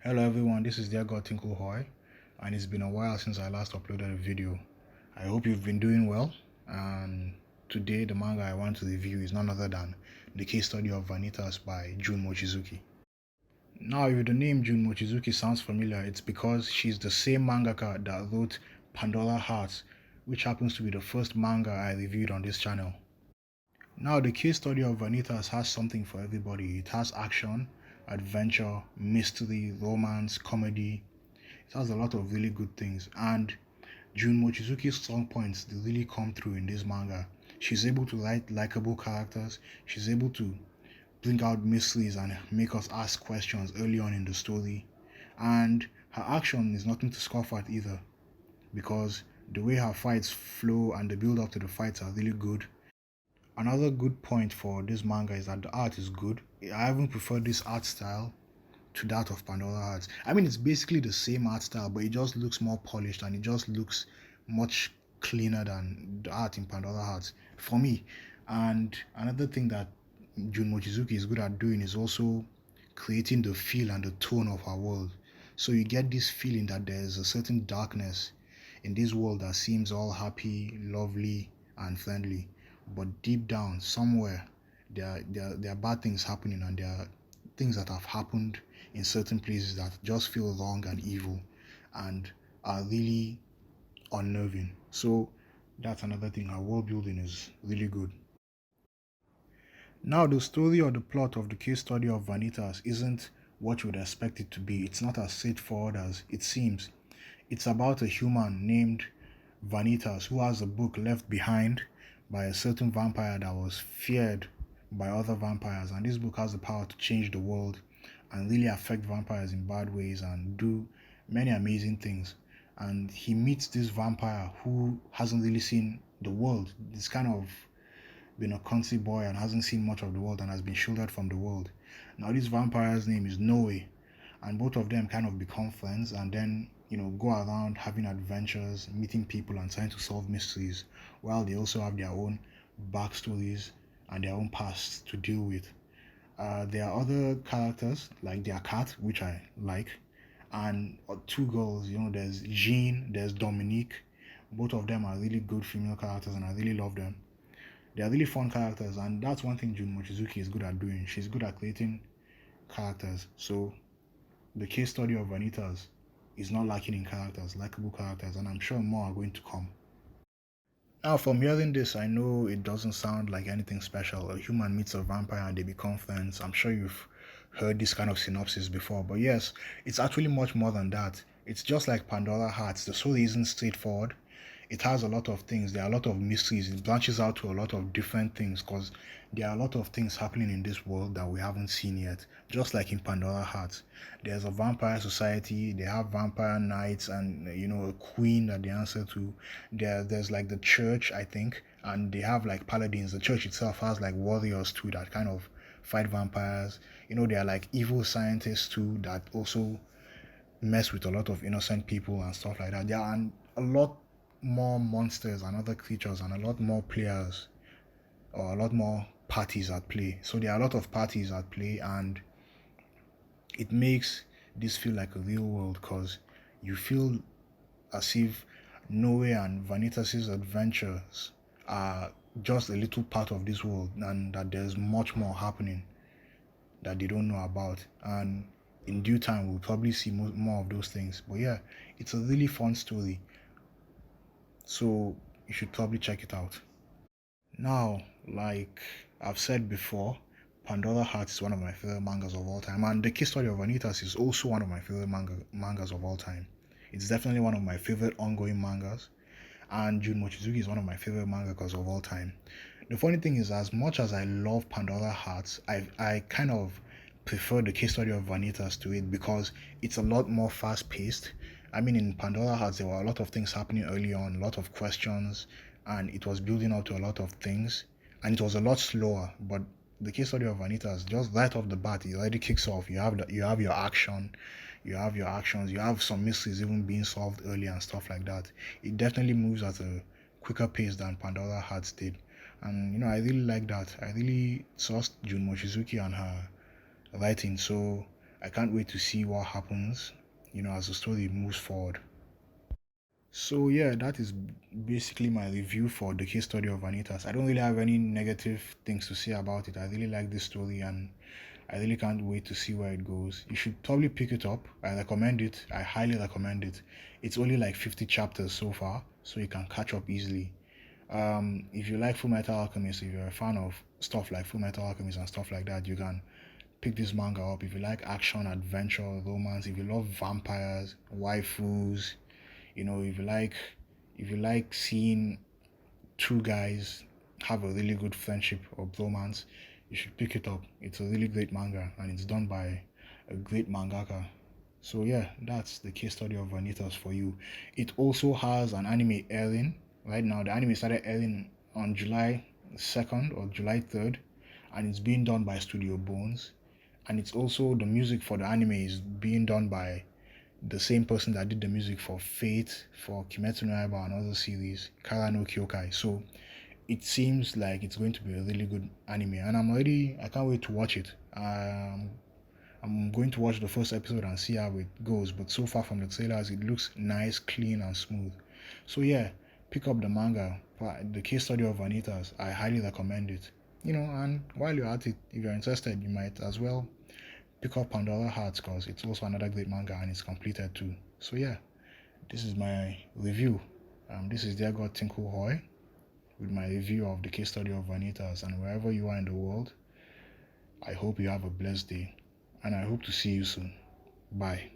Hello everyone, this is Dear God Tinkle Hoy, and it's been a while since I last uploaded a video. I hope you've been doing well, and today the manga I want to review is none other than the case study of Vanitas by Jun Mochizuki. Now, if the name Jun Mochizuki sounds familiar, it's because she's the same mangaka that wrote Pandora Hearts, which happens to be the first manga I reviewed on this channel. Now, the case study of Vanitas has something for everybody. It has action, adventure, mystery, romance, comedy. It has a lot of really good things, and Jun Mochizuki's strong points they really come through in this manga. She's able to write likable characters. She's able to bring out mysteries and make us ask questions early on in the story. And her action is nothing to scoff at either, because the way her fights flow and the build up to the fights are really good. Another good point for this manga is that the art is good. I even prefer this art style to that of Pandora Hearts. I mean, it's basically the same art style, but it just looks more polished and it just looks much cleaner than the art in Pandora Hearts for me. And another thing that Jun Mochizuki is good at doing is also creating the feel and the tone of her world. So you get this feeling that there's a certain darkness in this world that seems all happy, lovely, and friendly. But deep down, somewhere, there are bad things happening, and there are things that have happened in certain places that just feel wrong and evil and are really unnerving. So that's another thing. Our world building is really good. Now, the story or the plot of the case study of Vanitas isn't what you would expect it to be. It's not as straightforward as it seems. It's about a human named Vanitas who has a book left behind by a certain vampire that was feared by other vampires, and this book has the power to change the world and really affect vampires in bad ways and do many amazing things. And he meets this vampire who hasn't really seen the world. He's kind of been a country boy and hasn't seen much of the world and has been shielded from the world. Now this vampire's name is Noe, and both of them kind of become friends and then go around having adventures, meeting people and trying to solve mysteries, while they also have their own backstories and their own past to deal with. There are other characters like their cat, which I like, and two girls. There's Jean, there's Dominique. Both of them are really good female characters, and I really love them. They are really fun characters, and that's one thing Jun Mochizuki is good at doing. She's good at creating characters. So the case study of Vanitas is not lacking in characters, likable characters, and I'm sure more are going to come. Now, from hearing this, I know it doesn't sound like anything special. A human meets a vampire and they become friends. I'm sure you've heard this kind of synopsis before, but yes, it's actually much more than that. It's just like Pandora Hearts. The story isn't straightforward. It has a lot of things. There are a lot of mysteries. It branches out to a lot of different things because there are a lot of things happening in this world that we haven't seen yet. Just like in Pandora Hearts, there's a vampire society. They have vampire knights and a queen that they answer to. There's like the church, I think, and they have like paladins. The church itself has like warriors too that kind of fight vampires. They are like evil scientists too that also mess with a lot of innocent people and stuff like that. There are a lot more monsters and other creatures and a lot more players or a lot more parties at play. So there are a lot of parties at play, and it makes this feel like a real world because you feel as if Noe and Vanitas' adventures are just a little part of this world and that there's much more happening that they don't know about. And in due time, we'll probably see more of those things. But yeah, it's a really fun story. So you should probably check it out. Now, like I've said before, Pandora Hearts is one of my favorite mangas of all time, and the case story of Vanitas is also one of my favorite mangas of all time. It's definitely one of my favorite ongoing mangas, and Jun Mochizuki is one of my favorite mangakas of all time. The funny thing is, as much as I love Pandora Hearts, I kind of prefer the case study of Vanitas to it because it's a lot more fast paced. I mean, in Pandora Hearts, there were a lot of things happening early on, a lot of questions, and it was building up to a lot of things, and it was a lot slower. But the case study of Vanitas, just right off the bat, it already kicks off. You have your action, you have your actions, you have some mysteries even being solved early and stuff like that. It definitely moves at a quicker pace than Pandora Hearts did. And I really like that. I really trust Jun Mochizuki and her writing. So I can't wait to see what happens, as the story moves forward. So yeah, that is basically my review for the case study of Vanitas. I don't really have any negative things to say about it. I really like this story and I really can't wait to see where it goes. You should probably pick it up. I recommend it. I highly recommend it. It's only like 50 chapters so far, so you can catch up easily. If you like Full Metal Alchemist, if you're a fan of stuff like Full Metal Alchemist and stuff like that, you can pick this manga up. If you like action, adventure, romance, if you love vampires, waifus, if you like seeing two guys have a really good friendship or romance, you should pick it up. It's a really great manga and it's done by a great mangaka. So yeah, that's the case study of Vanitas for you. It also has an anime airing right now. The anime started airing on July 2nd or July 3rd, and it's being done by Studio Bones. And it's also the music for the anime is being done by the same person that did the music for Fate, for Kimetsu no Yaiba and other series, Kara no Kyokai. So it seems like it's going to be a really good anime, and I can't wait to watch it. I'm going to watch the first episode and see how it goes. But so far from the trailers, it looks nice, clean, and smooth. So yeah, pick up the manga, the case study of Vanitas. I highly recommend it. And while you're at it, if you're interested, you might as well pick up Pandora Hearts because it's also another great manga and it's completed too. So yeah, this is my review. This is Dear God Tinku Hoy with my review of the case study of Vanitas. And wherever you are in the world, I hope you have a blessed day and I hope to see you soon. Bye.